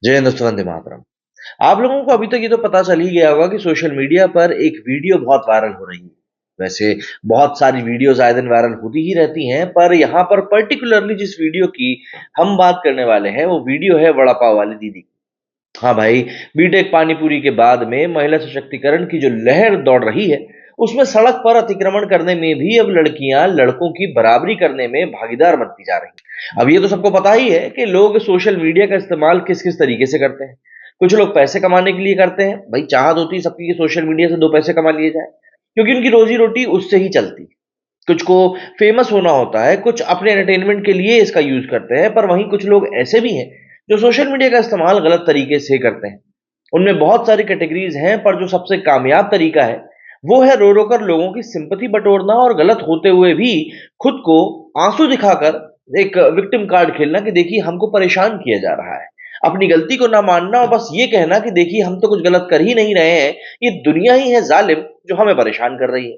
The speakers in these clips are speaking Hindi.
जय हिंद दोस्तों, वंदे मातरम। आप लोगों को अभी तक ये तो पता चल ही गया होगा कि सोशल मीडिया पर एक वीडियो बहुत वायरल हो रही है। वैसे बहुत सारी वीडियोस आए दिन वायरल होती ही रहती हैं, पर यहाँ पर पर्टिकुलरली जिस वीडियो की हम बात करने वाले हैं, वो वीडियो है वड़ा पाव वाली दीदी की। हाँ भाई, बीटेक पानीपुरी के बाद में महिला सशक्तिकरण की जो लहर दौड़ रही है, उसमें सड़क पर अतिक्रमण करने में भी अब लड़कियां लड़कों की बराबरी करने में भागीदार बनती जा रही हैं। अब ये तो सबको पता ही है कि लोग सोशल मीडिया का इस्तेमाल किस किस तरीके से करते हैं। कुछ लोग पैसे कमाने के लिए करते हैं। भाई, चाहत होती है सबकी कि सोशल मीडिया से दो पैसे कमा लिए जाए, क्योंकि उनकी रोजी रोटी उससे ही चलती है। कुछ को फेमस होना होता है, कुछ अपने एंटरटेनमेंट के लिए इसका यूज करते हैं, पर वहीं कुछ लोग ऐसे भी हैं जो सोशल मीडिया का इस्तेमाल गलत तरीके से करते हैं। उनमें बहुत सारी कैटेगरीज हैं, पर जो सबसे कामयाब तरीका है वो है रो रो कर लोगों की सिंपैथी बटोरना और गलत होते हुए भी खुद को आंसू दिखाकर एक विक्टिम कार्ड खेलना कि देखिए हमको परेशान किया जा रहा है। अपनी गलती को ना मानना और बस ये कहना कि देखिए हम तो कुछ गलत कर ही नहीं रहे हैं, ये दुनिया ही है जालिम जो हमें परेशान कर रही है।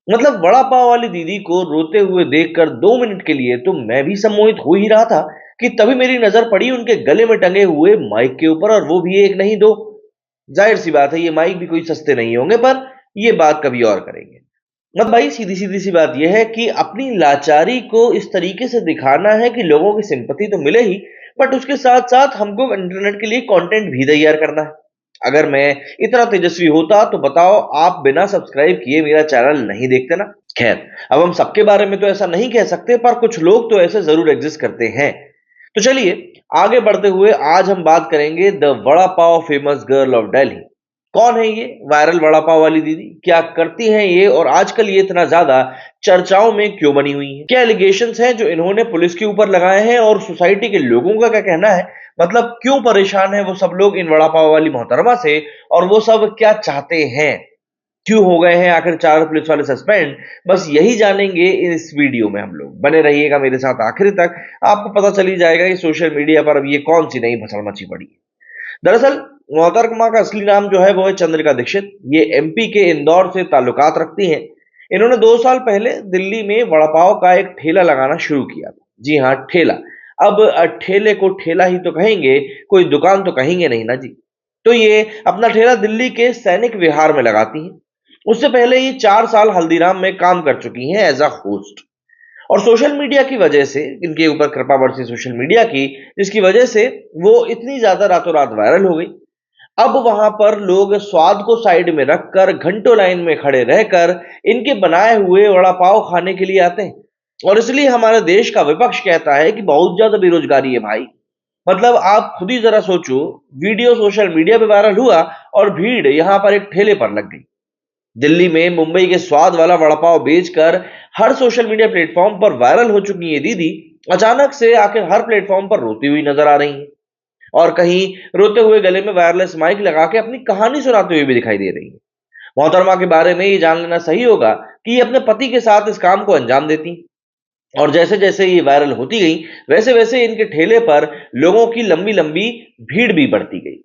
मतलब वड़ा पाव वाली दीदी को रोते हुए देखकर 2 मिनट के लिए तो मैं भी सम्मोहित हो ही रहा था कि तभी मेरी नजर पड़ी उनके गले में टंगे हुए माइक के ऊपर, और वो भी एक नहीं दो। जाहिर सी बात है, ये माइक भी कोई सस्ते नहीं होंगे, पर ये बात कभी और करेंगे। मतलब भाई, सीधी सीधी सी बात यह है कि अपनी लाचारी को इस तरीके से दिखाना है कि लोगों की सिंपैथी तो मिले ही, बट उसके साथ साथ हमको इंटरनेट के लिए कंटेंट भी तैयार करना है। अगर मैं इतना तेजस्वी होता तो बताओ, आप बिना सब्सक्राइब किए मेरा चैनल नहीं देखते ना। खैर, अब हम सबके बारे में तो ऐसा नहीं कह सकते, पर कुछ लोग तो ऐसे जरूर एग्जिस्ट करते हैं। तो चलिए आगे बढ़ते हुए आज हम बात करेंगे the vada pav famous girl of Delhi. कौन है ये वायरल वड़ा पाव वाली दीदी, क्या करती हैं ये, और आजकल ये इतना ज्यादा चर्चाओं में क्यों बनी हुई है? क्या एलिगेशंस हैं जो इन्होंने पुलिस के ऊपर लगाए हैं, और सोसाइटी के लोगों का क्या कहना है? मतलब क्यों परेशान है वो सब लोग इन वड़ा पाव वाली मोहतरमा से, और वो सब क्या चाहते हैं? क्यों हो गए हैं आखिर 4 पुलिस वाले सस्पेंड? बस यही जानेंगे इस वीडियो में हम लोग। बने रहिएगा मेरे साथ आखिर तक, आपको पता चल ही जाएगा कि सोशल मीडिया पर अब ये कौन सी नई भसड़ मची पड़ी है। दरअसल मोहतरमा का असली नाम जो है वो है चंद्रिका दीक्षित। ये एमपी के इंदौर से ताल्लुकात रखती हैं। इन्होंने 2 साल पहले दिल्ली में वड़ा पाव का एक ठेला लगाना शुरू किया था। जी हाँ, ठेला। अब ठेले को ठेला ही तो कहेंगे, कोई दुकान तो कहेंगे नहीं ना जी। तो ये अपना ठेला दिल्ली के सैनिक विहार में लगाती हैं। उससे पहले ये 4 साल हल्दीराम में काम कर चुकी हैं एज अ होस्ट। और सोशल मीडिया की वजह से, इनके ऊपर कृपा बरसी सोशल मीडिया की, जिसकी वजह से वो इतनी ज्यादा रातों रात वायरल हो गई। अब वहां पर लोग स्वाद को साइड में रखकर घंटों लाइन में खड़े रहकर इनके बनाए हुए वड़ा पाव खाने के लिए आते हैं। और इसलिए हमारे देश का विपक्ष कहता है कि बहुत ज्यादा बेरोजगारी है भाई। मतलब आप खुद ही जरा सोचो, वीडियो सोशल मीडिया पे वायरल हुआ और भीड़ यहां पर एक ठेले पर लग गई। दिल्ली में मुंबई के स्वाद वाला वड़ा पाव बेचकर हर सोशल मीडिया प्लेटफॉर्म पर वायरल हो चुकी ये दीदी अचानक से आखिर हर प्लेटफॉर्म पर रोती हुई नजर आ रही हैं, और कहीं रोते हुए गले में वायरलेस माइक लगा के अपनी कहानी सुनाते हुए भी दिखाई दे रही है। मोहतरमा के बारे में ये जान लेना सही होगा कि ये अपने पति के साथ इस काम को अंजाम देती, और जैसे जैसे ये वायरल होती गई, वैसे वैसे इनके ठेले पर लोगों की लंबी लंबी भीड़ भी बढ़ती गई।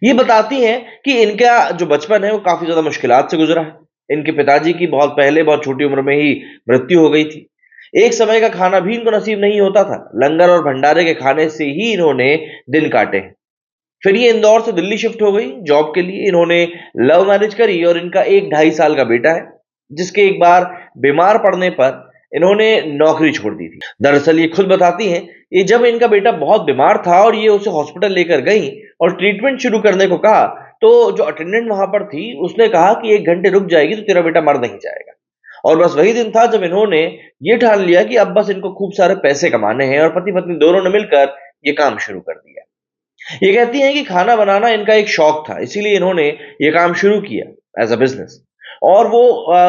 ये बताती हैं कि इनका जो बचपन है वो काफी ज्यादा मुश्किलात से गुजरा है। इनके पिताजी की बहुत पहले, बहुत छोटी उम्र में ही मृत्यु हो गई थी। एक समय का खाना भी इनको नसीब नहीं होता था। लंगर और भंडारे के खाने से ही इन्होंने दिन काटे हैं। फिर ये इंदौर से दिल्ली शिफ्ट हो गई जॉब के लिए। इन्होंने लव मैरिज करी और इनका एक 2.5 साल का बेटा है, जिसके एक बार बीमार पड़ने पर इन्होंने नौकरी छोड़ दी थी। दरअसल ये खुद बताती हैं, ये जब इनका बेटा बहुत बीमार था और ये उसे हॉस्पिटल लेकर गई और ट्रीटमेंट शुरू करने को कहा, तो जो अटेंडेंट वहां पर थी उसने कहा कि 1 घंटे रुक जाएगी तो तेरा बेटा मर नहीं जाएगा। और बस वही दिन था जब इन्होंने ये ठान लिया कि अब बस इनको खूब सारे पैसे कमाने हैं, और पति पत्नी दोनों ने मिलकर ये काम शुरू कर दिया। ये कहती हैं कि खाना बनाना इनका एक शौक था, इसीलिए इन्होंने ये काम शुरू किया एज अ बिजनेस। और वो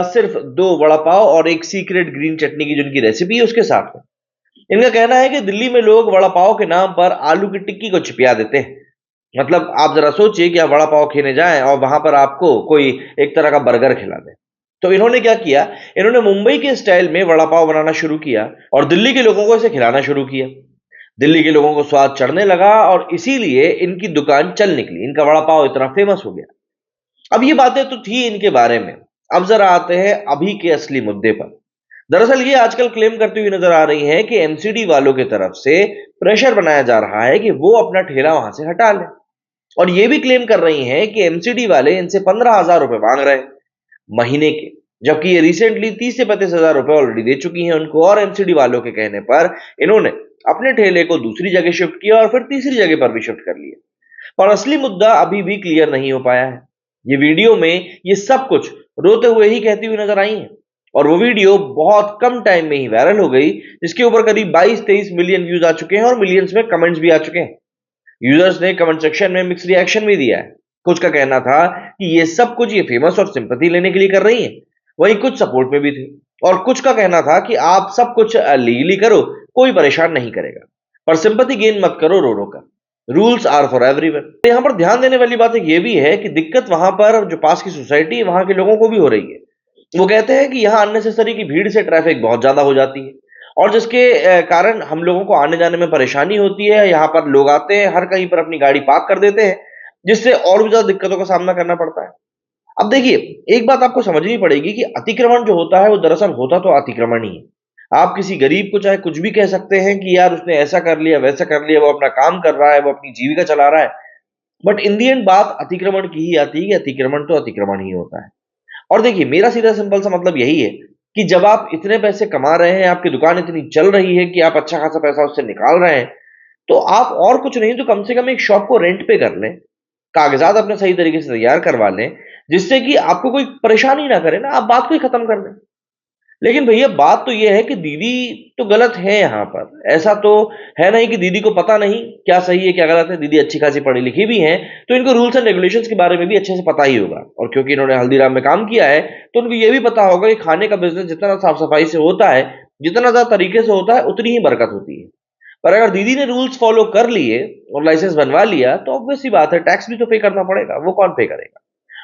सिर्फ 2 वड़ा पाव और एक सीक्रेट ग्रीन चटनी की जो इनकी रेसिपी है उसके साथ में। इनका कहना है कि दिल्ली में लोग वड़ा पाव के नाम पर आलू की टिक्की को छिपिया देते हैं। मतलब आप जरा सोचिए कि आप वड़ा पाव खेने जाएं और वहां पर आपको कोई एक तरह का बर्गर खिला दे। तो इन्होंने क्या किया, इन्होंने मुंबई के स्टाइल में वड़ा पाव बनाना शुरू किया और दिल्ली के लोगों को इसे खिलाना शुरू किया। दिल्ली के लोगों को स्वाद चढ़ने लगा और इसीलिए इनकी दुकान चल निकली। इनका वड़ा पाव इतना फेमस हो गया। अब ये बातें तो थी इनके बारे में। अब जरा आते हैं अभी के असली मुद्दे पर। दरअसल ये आजकल क्लेम करती हुई नजर आ रही हैं कि एमसीडी वालों की तरफ से प्रेशर बनाया जा रहा है कि वो अपना ठेला वहां से हटा लें। और ये भी क्लेम कर रही हैं कि एमसीडी वाले इनसे 15,000 रुपए मांग रहे हैं महीने के, जबकि ये रिसेंटली 30 से 35 हजार रुपए ऑलरेडी दे चुकी हैं उनको। और एमसीडी वालों के कहने पर इन्होंने अपने ठेले को दूसरी जगह शिफ्ट किया और फिर तीसरी जगह पर भी शिफ्ट कर लिया। पर असली मुद्दा अभी भी क्लियर नहीं हो पाया है। ये वीडियो में ये सब कुछ रोते हुए ही कहती हुई नजर आई है। और वो वीडियो बहुत कम टाइम में ही वायरल हो गई, जिसके ऊपर करीब 22-23 मिलियन व्यूज आ चुके हैं और मिलियंस में कमेंट्स भी आ चुके हैं। यूजर्स ने कमेंट सेक्शन में मिक्स रिएक्शन भी दिया है। कुछ का कहना था कि ये सब कुछ ये फेमस और सिंपैथी लेने के लिए कर रही है, वहीं कुछ सपोर्ट में भी थे। और कुछ का कहना था कि आप सब कुछ लीगली करो, कोई परेशान नहीं करेगा, पर सिंपैथी गेन मत करो रो रो कर। Rules are for everyone. यहाँ पर ध्यान देने वाली बात एक ये भी है कि दिक्कत वहां पर जो पास की सोसाइटी है वहां के लोगों को भी हो रही है। वो कहते हैं कि यहाँ अननेसेसरी की भीड़ से ट्रैफिक बहुत ज्यादा हो जाती है और जिसके कारण हम लोगों को आने जाने में परेशानी होती है। यहाँ पर लोग आते हैं, हर कहीं पर अपनी गाड़ी पार्क कर देते हैं, जिससे और भी ज्यादा दिक्कतों का सामना करना पड़ता है। अब देखिए, एक बात आपको समझनी पड़ेगी कि अतिक्रमण जो होता है वो दरअसल होता तो अतिक्रमण ही है। आप किसी गरीब को चाहे कुछ भी कह सकते हैं कि यार उसने ऐसा कर लिया वैसा कर लिया, वो अपना काम कर रहा है, वो अपनी जीविका चला रहा है, बट इन दी एंड बात अतिक्रमण की ही आती है कि अतिक्रमण तो अतिक्रमण ही होता है। और देखिए, मेरा सीधा सिंपल सा मतलब यही है कि जब आप इतने पैसे कमा रहे हैं, आपकी दुकान इतनी चल रही है कि आप अच्छा खासा पैसा उससे निकाल रहे हैं, तो आप और कुछ नहीं तो कम से कम एक शॉप को रेंट पे कर लें, कागजात अपने सही तरीके से तैयार करवा लें, जिससे कि आपको कोई परेशानी ना करे ना, आप बात को ही खत्म कर दें। लेकिन भैया बात तो ये है कि दीदी तो गलत है यहाँ पर। ऐसा तो है नहीं कि दीदी को पता नहीं क्या सही है क्या गलत है। दीदी अच्छी खासी पढ़ी लिखी भी हैं, तो इनको रूल्स एंड रेगुलेशंस के बारे में भी अच्छे से पता ही होगा। और क्योंकि इन्होंने हल्दीराम में काम किया है, तो उनको ये भी पता होगा कि खाने का बिजनेस जितना साफ सफाई से होता है, जितना ज्यादा तरीके से होता है, उतनी ही बरकत होती है। पर अगर दीदी ने रूल्स फॉलो कर लिए और लाइसेंस बनवा लिया, तो ऑब्वियस सी बात है टैक्स भी तो पे करना पड़ेगा। वो कौन पे करेगा?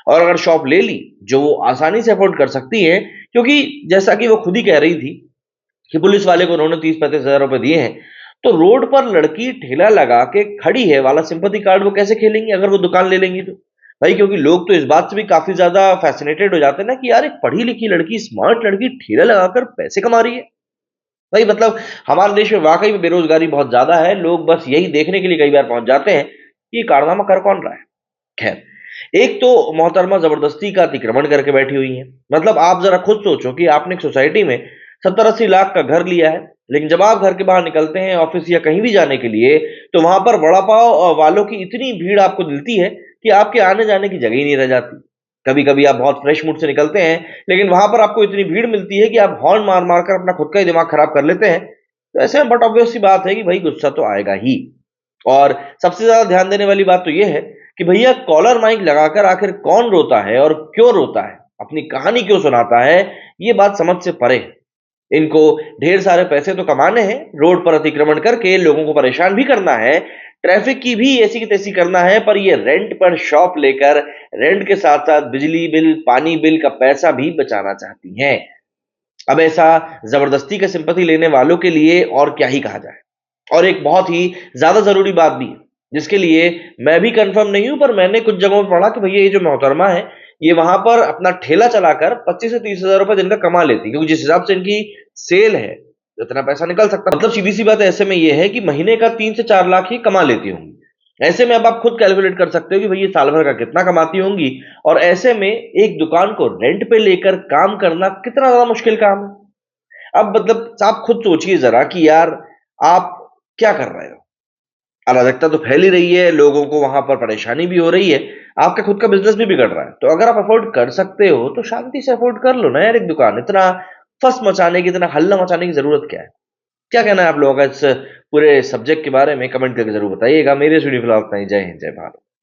और अगर शॉप ले ली जो वो आसानी से अफोर्ड कर सकती है, क्योंकि जैसा कि वो खुद ही कह रही थी कि पुलिस वाले को उन्होंने 30-35 हजार रुपए दिए हैं, तो रोड पर लड़की ठेला लगा के खड़ी है वाला सिंपैथी कार्ड वो कैसे खेलेंगी अगर वो दुकान ले लेंगी तो? भाई क्योंकि लोग तो इस बात से भी काफी ज्यादा फैसिनेटेड हो जाते हैं ना कि यार एक पढ़ी लिखी लड़की, स्मार्ट लड़की ठेला लगाकर पैसे कमा रही है। भाई मतलब हमारे देश में वाकई में बेरोजगारी बहुत ज्यादा है। लोग बस यही देखने के लिए कई बार पहुंच जाते हैं कि ये कारनामा कर कौन रहा है। खैर, एक तो मोहतरमा जबरदस्ती का अतिक्रमण करके बैठी हुई है। मतलब आप जरा खुद सोचो कि आपने एक सोसाइटी में 70-80 लाख का घर लिया है, लेकिन जब आप घर के बाहर निकलते हैं ऑफिस या कहीं भी जाने के लिए, तो वहां पर वड़ा पाव वालों की इतनी भीड़ आपको मिलती है कि आपके आने जाने की जगह ही नहीं रह जाती। कभी कभी आप बहुत फ्रेश मूड से निकलते हैं, लेकिन वहां पर आपको इतनी भीड़ मिलती है कि आप हॉर्न मार मार कर अपना खुद का ही दिमाग खराब कर लेते हैं। तो ऐसे में बट ऑब्वियस सी बात है कि भाई गुस्सा तो आएगा ही। और सबसे ज्यादा ध्यान देने वाली बात तो यह है कि भैया कॉलर माइक लगाकर आखिर कौन रोता है और क्यों रोता है, अपनी कहानी क्यों सुनाता है, ये बात समझ से परे है। इनको ढेर सारे पैसे तो कमाने हैं, रोड पर अतिक्रमण करके लोगों को परेशान भी करना है, ट्रैफिक की भी ऐसी की तैसी करना है, पर ये रेंट पर शॉप लेकर रेंट के साथ साथ बिजली बिल पानी बिल का पैसा भी बचाना चाहती हैं। अब ऐसा जबरदस्ती का सिंपैथी लेने वालों के लिए और क्या ही कहा जाए। और एक बहुत ही ज्यादा जरूरी बात भी है, जिसके लिए मैं भी कंफर्म नहीं हूं, पर मैंने कुछ जगहों पर पढ़ा कि भैया ये जो मोहतरमा है, ये वहां पर अपना ठेला चलाकर 25 से 30 हजार रुपए दिन का कमा लेती, क्योंकि जिस हिसाब से इनकी सेल है इतना पैसा निकल सकता है। मतलब सीधी सी बात है, ऐसे में ये है कि महीने का 3 से 4 लाख ही कमा लेती होंगी। ऐसे में अब आप खुद कैलकुलेट कर सकते हो कि भई ये साल भर का कितना कमाती होंगी। और ऐसे में एक दुकान को रेंट पे लेकर काम करना कितना ज्यादा मुश्किल काम है। अब मतलब आप खुद सोचिए जरा कि यार आप क्या कर रहे हो? अराजकता तो फैल ही रही है, लोगों को वहां पर परेशानी भी हो रही है, आपका खुद का बिजनेस भी बिगड़ रहा है। तो अगर आप अफोर्ड कर सकते हो तो शांति से अफोर्ड कर लो ना यार एक दुकान। इतना फस मचाने की, इतना हल्ला मचाने की जरूरत क्या है? क्या कहना है आप लोगों का इस पूरे सब्जेक्ट के बारे में? कमेंट करके जरूर बताइएगा। मेरे स्टूडियो फिलहाल इतना ही। जय हिंद, जय भारत।